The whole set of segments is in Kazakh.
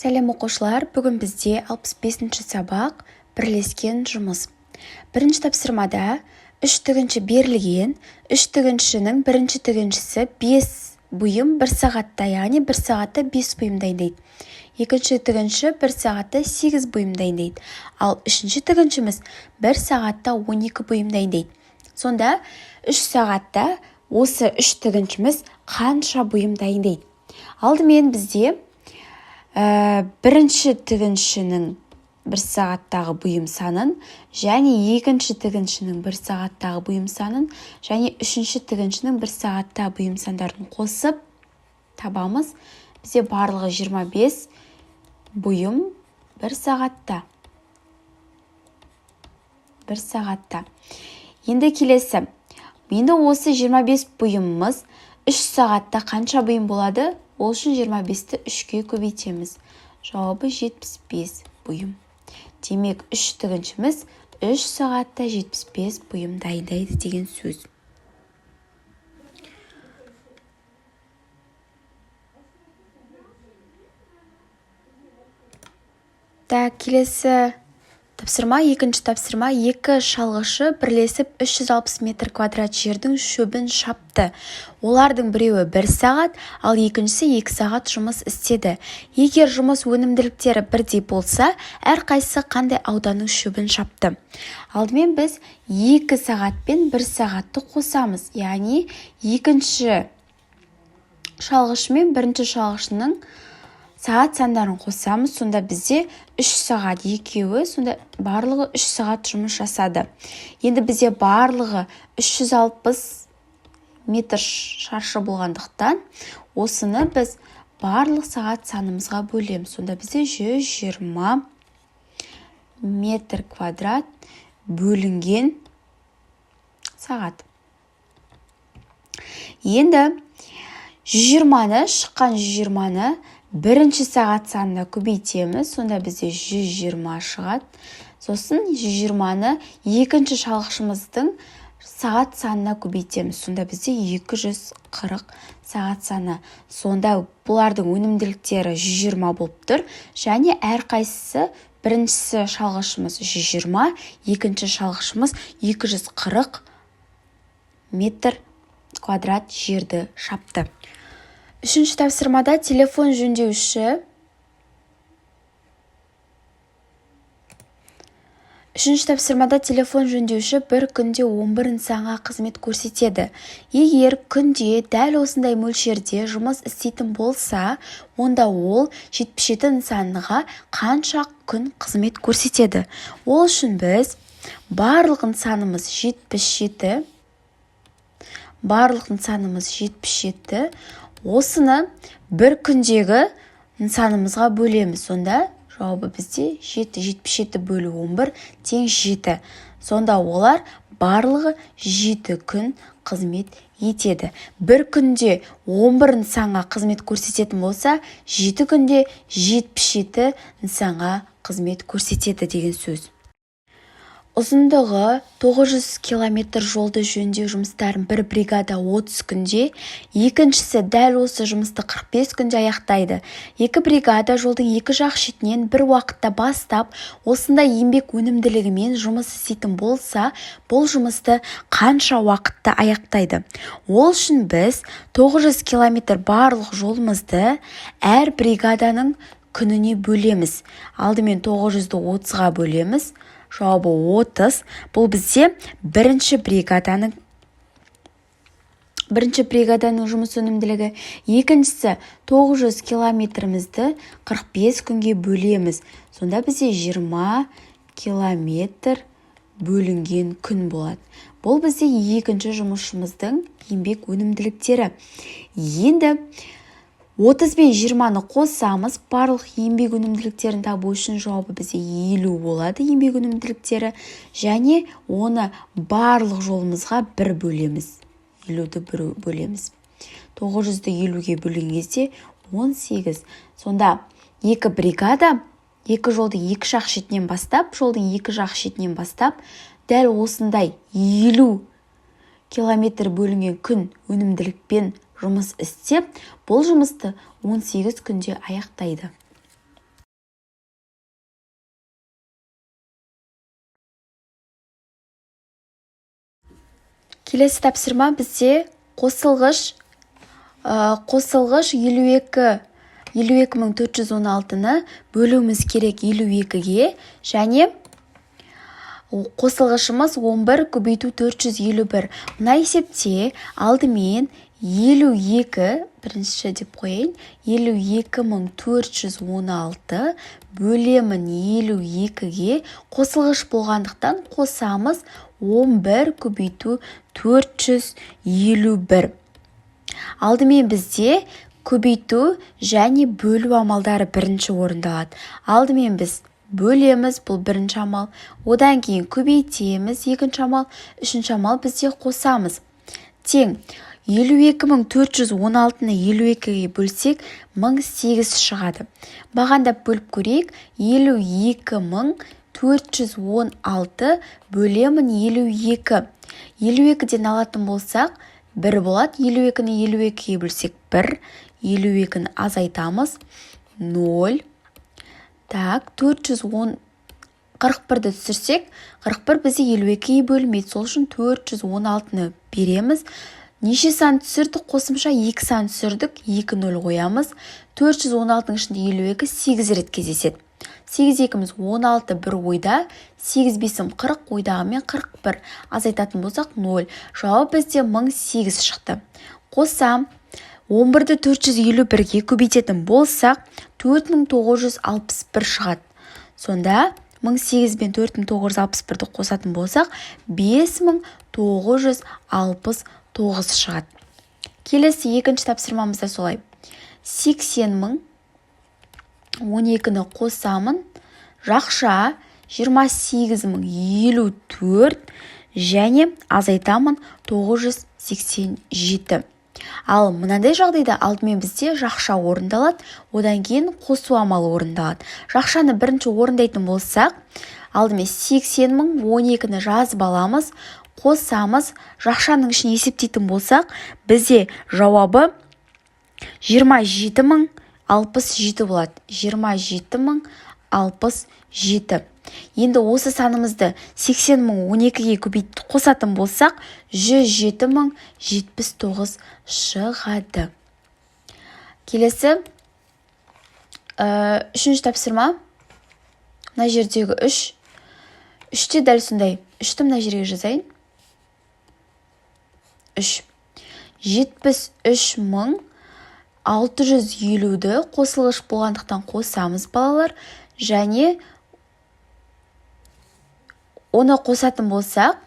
Сәлем оқушылар, бүгін бізде 65-ші сабақ бірлескен жұмыс. Бірінші тапсырмада 3 тігінші берілген, 3 тігіншінің бірінші тігіншісі 5 бұйым 1 сағатта, яғни 1 сағатта 5 бұйым дайындайды. Екінші тігінші 1 сағатта 8 бұйым дайындайды. Ал үшінші тігіншіміз 1 сағатта 12 бұйым дайындайды. Сонда 3 сағатта осы 3 тігіншіміз қанша бұйым дайындайды? Алдымен бізде бірінші тігіншінің 1 сағаттағы бұйым санын, және екінші тігіншінің 1 сағаттағы бұйым санын, және үшінші тігіншінің 1 сағаттағы бұйым сандарын қосып табамыз. Бізде барлығы 25 бұйым 1 сағатта. Енді келесі. Енді осы 25 бұйымымыз 3 сағатта қанша бұйым болады? Ол үшін 25-ті 3-ке көбейтеміз. Жауабы 75 бұйым. Демек, 3 тігіншіміз 3 сағатта 75 бұйым дайындайды деген сөз. Келесі тапсырма, екінші тапсырма, 2 шалғышы бірлесіп 360 метр квадрат жердің шөбін шапты. Олардың біреуі 1 сағат, ал екіншісі 2 сағат жұмыс істеді. Егер жұмыс өнімділіктері бірдей болса, әрқайсысы қандай ауданның шөбін шапты? Алдымен біз 2 сағат пен 1 сағатты қосамыз. Яғни екінші шалғышы мен бірінші шалғышының сағат сандарын қосамыз, сонда бізде 3 сағат екеуі, сонда барлығы 3 сағат жұмыс жасады. Енді бізде барлығы 360 метр шаршы болғандықтан, осыны біз барлық сағат санымызға бөлеміз. Сонда бізде 120 метр квадрат бөлінген сағат. Енді 120-ны, шыққан 120-ны бірінші сағат санына көбейтеміз, сонда бізде 120 шығады. Сосын 120-ны екінші шалғышымыздың сағат санына көбейтеміз, сонда бізде 240 сағат саны. Сонда бұлардың өнімділіктері 120 болып тұр, және әрқайсысы біріншісі шалғышымыз 120, екінші шалғышымыз 240 метр квадрат жерді шапты. Үшінші тапсырмада телефон жөндеуші бір күнде 11 нысанға қызмет көрсетеді. Егер күнде дәл осындай мөлшерде жұмыс істейтін болса, онда ол 77 нысанға қанша күн қызмет көрсетеді? Ол үшін біз барлық нысанымыз 77, осыны бір күндегі нысанымызға бөлеміз. Сонда жауабы бізде 77 бөлу 11 тең 7. Сонда олар барлығы 7 күн қызмет етеді. Бір күнде 11 нысанға қызмет көрсететін болса, 7 күнде 77 нысанға қызмет көрсетеді деген сөз. Ұзындығы 900 км жолды жөндеу жұмыстарын бір бригада 30 күнде, екіншісі дәл осы жұмысты 45 күнде аяқтайды. Екі бригада жолдың екі жақ шетінен бір уақытта бастап, осындай еңбек өнімділігімен жұмыс істейтін болса, бұл жұмысты қанша уақытта аяқтайды? Ол үшін біз 900 км барлық жолымызды әр бригаданың күніне бөлеміз. Алдымен 900-ді 30-ға бөлеміз. Жауабы 30. Бұл бізде бірінші бригаданың жұмыс өнімділігі. Екіншісі 900 километрімізді 45 күнге бөлеміз. Сонда бізде 20 километр бөлінген күн болады. Бұл бізде екінші жұмысшымыздың еңбек өнімділіктері. Енді 30 пен 20-ны қосамыз, барлық еңбек өнімділіктерін табу үшін жауабы бізде 50 болады еңбек өнімділіктері, және оны барлық жолымызға бір бөлеміз. 50-ді бір бөлеміз. 900-ді 50-ге бөлген кезде 18. Сонда екі бригада, екі жолдың екі жақ шетінен бастап, дәл осындай 50 километр бөлінген күн өнімділікпен жұмыс істеп, бұл жұмысты 18 күнде аяқтайды. Келесі тапсырма бізде қосылғыш 52.416-ны бөлуіміз керек 52-ге және қосылғышымыз 11 көбейту 451. Мына есепте алдымен 52, бірінші деп қойын, 52.416 бөлемін 52-ге қосылғыш болғандықтан қосамыз 11 көбейту 451. Алдымен бізде көбейту және бөлу амалдары бірінші орындалады. Алдымен біз бөлеміз, бұл бірінші амал. Одан кейін көбейтеміз, екінші амал. Үшінші амал бізде қосамыз. Тең 52.416-ны 52-ге бөлсек 1008 шығады. Бағандап бөліп көрейік. 52.416 бөлемін 52. 52-ден алатын болсақ 1 болады. 52-ні 52-ге бөлсек 1. 52-ні азайтамыз. 0. Так, 41-ді түсірсек, 41 бізде 52-ге бөлмейді. Сол үшін 416-ны береміз. Неше сан түсірдік? Қосымша 2 сан түсірдік. 2-0 қоямыз. 416-ның ішінде 52 8 рет кездеседі. 8-2-міз 16, 1 ойда. 8-5-ім 40, ойдағымен 41. Азайтатын болсақ 0. Жауап бізде 1008 шықты. Қосам. 11-ді 451-ге көбейтетін болсақ, 4961 шығады. Сонда 1008 бен 4961-ді қосатын болсақ, 5969 шығады. Келесі екінші тапсырмамызда солай. 80.000 12-ні қосамын, жақша 28.054 және азайтамын 987. Ал мынандай жағдайда алдымен бізде жақша орындалады, одан кейін қосу амалы орындалады. Жақшаны бірінші орындайтын болсақ, алдымен 80.000 12-ні жазып аламыз, қосамыз, жақшаның ішіне есептейтін болсақ, бізде жауабы 27.067 болады. 27.067. Енді осы санымызды 80.000 12-ге көбейтіп қосатын болсақ, 107.079 шығады. Келесі үшінші тапсырма. Мына жердегі 3. 3-те дәл сондай. 3-ті мына жерге жазайын. 3. 73.650-ді қосылғыш болғандықтан қосамыз балалар, және оны қосатын болсақ,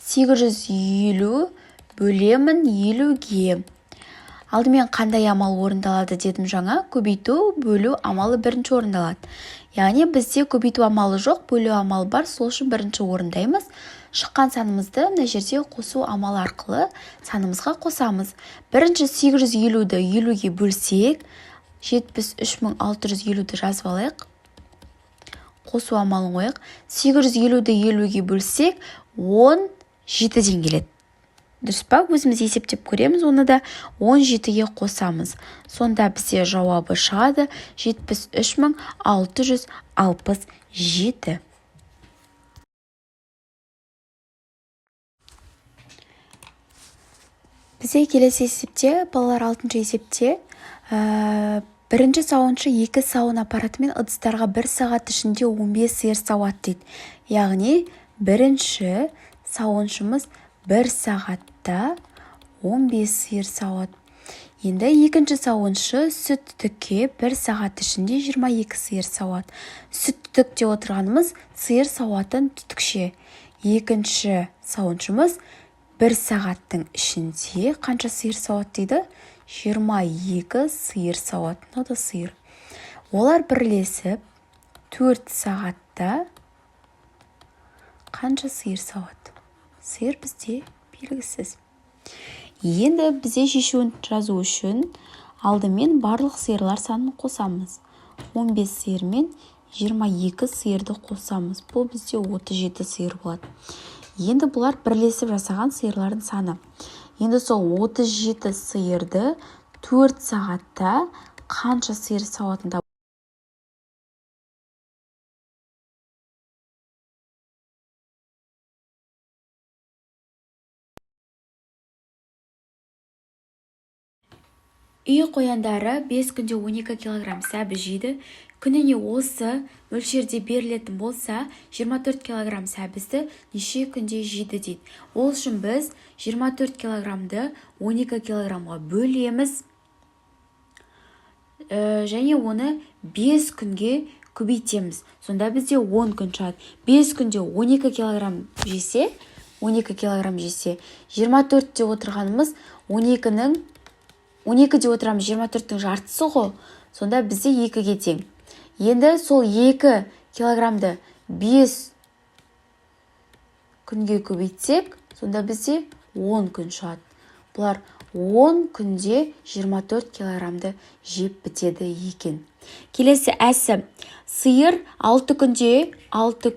850 бөлемін 50-ге. Алдымен қандай амал орындалады дедім жаңа? Көбейту, бөлу амалы бірінші орындалады. Яғни бізде көбейту амалы жоқ, бөлу амалы бар, сол үшін бірінші орындаймыз. Шыққан санымызды мына жерде қосу амалы арқылы санымызға қосамыз. Бірінші 850-ді 50-ге бөлсек, 73.650-ді жазып алайық. Қосу амалын қойық. 850-ді 50-ге бөлсек, 17-ден келеді. Дұрыс па? Өзіміз есептеп көреміз, оны да 17-ге қосамыз. Сонда бізде жауабы шығады 73.667. Бізде келесі есепте, балалар 6-шы есепте, бірінші сауыншы 2 сауын аппаратымен ыдыстарға 1 сағат ішінде 15 сиыр сауады дейді. Яғни бірінші сауыншымыз 1 сағатта 15 сиыр сауады. Енді екінші сауыншы сүт түтікке 1 сағат ішінде 22 сиыр сауады. Сүт түтікте отырғанымыз сиыр сауатын түтікше. Екінші сауыншымыз 1 сағаттың ішінде қанша сиыр сауады дейді? 22 сиыр сауады. Мынау сиыр. Олар бірлесіп 4 сағатта қанша сиыр сауады? Сиыр бізде белгісіз. Енді бізде шешуін жазу үшін алдымен барлық сиырлар санын қосамыз. 15 сиыр мен 22 сиырды қосамыз. Бұл бізде 37 сиыр болады. Енді бұлар бірлесіп жасаған сиырлардың саны. Енді сол 37 сиырды 4 сағатта қанша сиыр сауатында Үй қояндары 5 күнде 12 килограмм сәбіз жейді. Күніне осы мөлшерде берілетін болса, 24 килограмм сәбізді неше күнде жейді дейді. Ол үшін біз 24 килограммды 12 килограммға бөлеміз және оны 5 күнге көбейтеміз. Сонда бізде 10 күн шығады. 5 күнде 12 килограмм жесе, 24-те отырғанымыз 12-де отырамыз 24-тің жартысы ғой. Сонда бізде 2-ге тең. Енді сол 2 килограммды 5 күнге көбейтсек, сонда бізде 10 күн шығады. Бұлар 10 күнде 24 килограммды жеп бітеді екен. Келесі әсі. Сиыр 6 күнде 140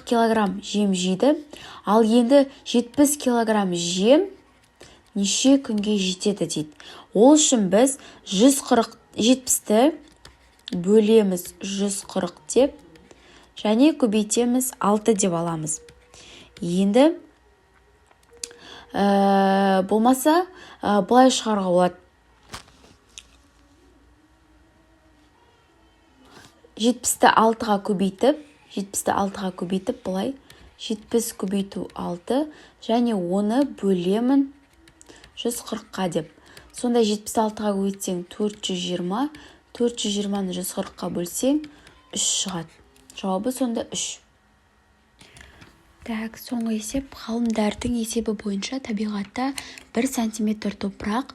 килограмм жем жейді. Ал енді 70 килограмм жем неше күнге жетеді дейді. Ол үшін біз 70-ті бөлеміз 140 деп, және көбейтеміз 6 деп аламыз. Енді болмаса бұлай шығарға болады. 70-ті 6-ға көбейтіп, бұлай 70 көбейту 6, және оны бөлемін 140-қа деп. Сонда 76-ға көбейтсең 420, 420-ны 140-қа бөлсең 3 шығады. Жауабы сонда 3. Соңғы есеп. Ғалымдардың есебі бойынша табиғатта 1 сантиметр топырақ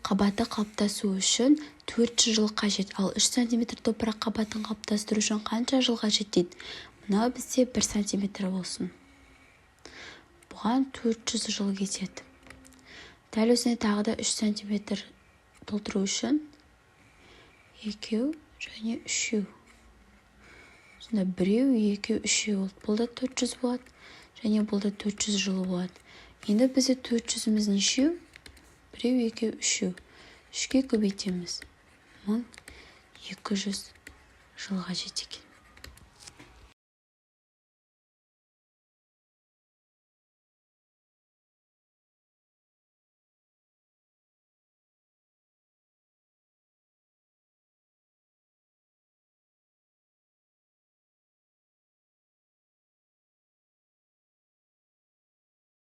қабаты қалыптасу үшін 400 жыл қажет. Ал 3 сантиметр топырақ қабатын қалыптастыру үшін қанша жыл қажет дейді. Мына бізде 1 сантиметр болсын. Бұған 400 жыл кетеді. Дәл өзіне тағы да 3 сантиметр толтыру үшін 2 және 3. Сонда 1, 2, 3 болды. Бұл да 400 болады. Және бұл да 400 жыл болады. Енді бізде 400-іміз неше? 1, 2, 3. 3-ке көбейтеміз. 1200 жылға жетеді екен.